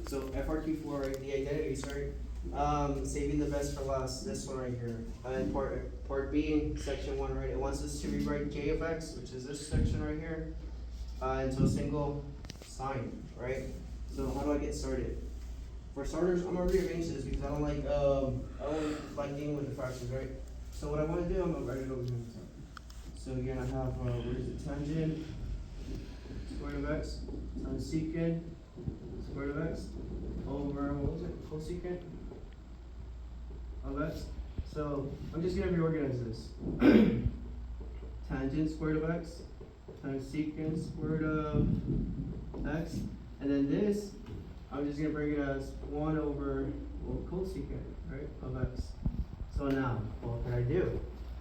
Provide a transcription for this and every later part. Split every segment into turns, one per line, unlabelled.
So FRQ4, right? The identities, right? Saving the best for last. This one right here. And part B, section 1, right? It wants us to rewrite J of X, which is this section right here, into a single sign, right? So how do I get started? For starters, I'm gonna rearrange this because I don't like dealing with the fractions, right? So what I want to do, I'm gonna write it over here. So you're gonna have what is it? Tangent square root of x times secant square root of x over what was it? Cosecant of x. So I'm just gonna reorganize this. Tangent square root of x times secant square root of x, and then this I'm just gonna bring it as 1 over cosecant, right, of x. So now, what can I do?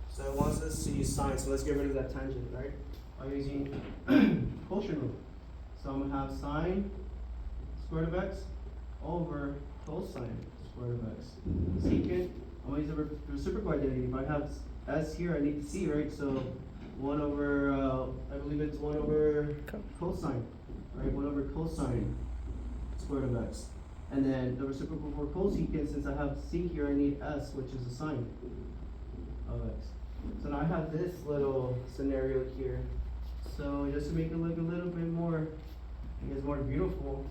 So it wants us to use sine, so let's get rid of that tangent, right? By using quotient rule. So I'm gonna have sine square root of x over cosine square root of x. Secant, I'm gonna use the reciprocal identity. If I have s here, I need c, right? So 1 over, I believe it's 1 over cosine, right? 1 over cosine square root of x. And then the reciprocal for cosecant, since I have c here, I need s, which is a sine of x. So now I have this little scenario here. So just to make it look a little bit more, I guess, more beautiful,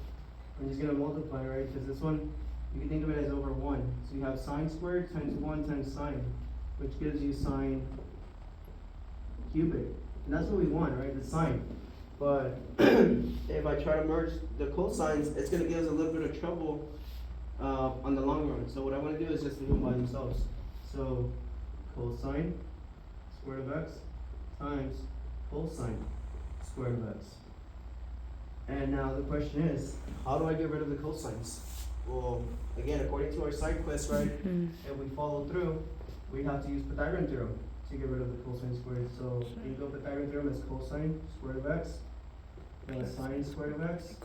I'm just gonna multiply, right? Because this one, you can think of it as over 1. So you have sine squared times 1 times sine, which gives you sine cubic. And that's what we want, right? The sine. But if I try to merge the cosines, it's going to give us a little bit of trouble on the long run. So what I want to do is just leave them by themselves. So cosine square root of x times cosine square root of x. And now the question is, how do I get rid of the cosines? Well, again, according to our side quest, right, if we follow through, we have to use Pythagorean theorem to get rid of the cosine squared. So think of Pythagorean theorem as cosine square root of x plus sine square root of x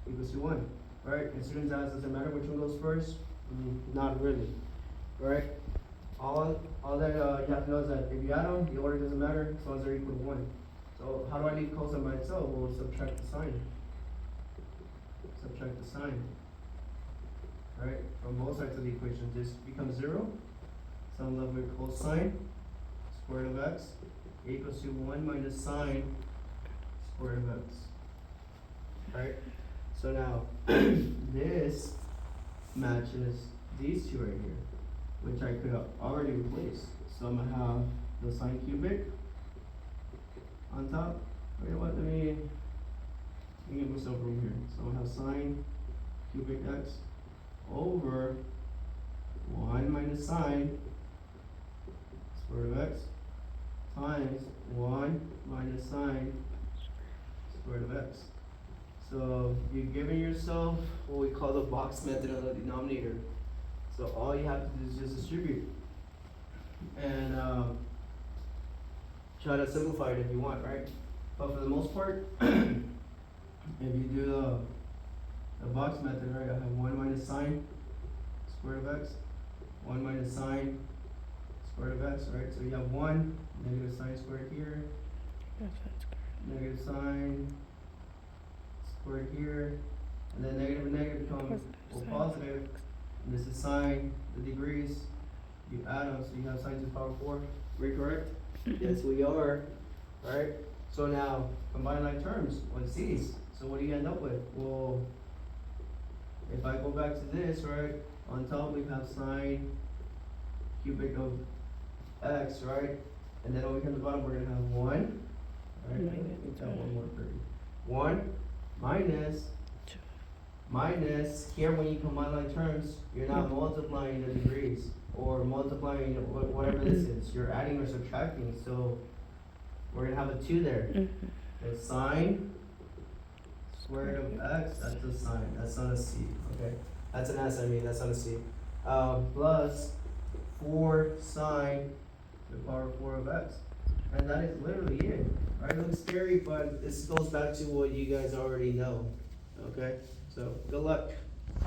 equals to 1. Right? And students ask, does it matter which one goes first? Not really. Right? All that you have to know is that if you add them, the order doesn't matter as long as they're equal to 1. So how do I leave cosine by itself? Well, we'll subtract the sine. Subtract the sine. Right? From both sides of the equation. This becomes 0. So I'm left with cosine square root of x equals to 1 minus sine square root of x. Right? So now this matches these two right here, which I could have already replaced. So I'm gonna have the sine cubic on top. You know what? Let me give myself room here. So I'm gonna have sine cubic x over 1 minus sine square root of x times 1 minus sine square root of x. So you've given yourself what we call the box method of the denominator. So all you have to do is just distribute and try to simplify it if you want, right? But for the most part, if you do the box method, right, I have 1 minus sine square root of x, 1 minus sine square root of x, right? So you have 1 negative sine squared here, negative sine squared here, and then negative and negative becomes positive. And this is sine, the degrees, you add them, so you have sine to the power 4. Are we correct? Yes, we are. Right? So now, combine like terms, what's these? So what do you end up with? Well, if I go back to this, right, on top we have sine cubic of x, right? And then over here on the bottom, we're going to have 1. Right? Minus 1 minus, here when you combine like terms, you're not multiplying the degrees or multiplying whatever this is. You're adding or subtracting. So we're going to have a 2 there. The sine square root of x, that's a sine. That's not a c. Okay. That's an s, I mean. That's not a c. Plus 4 sine to the power 4 of x. And that is literally it. Right? It looks scary, but this goes back to what you guys already know. Okay? So, good luck.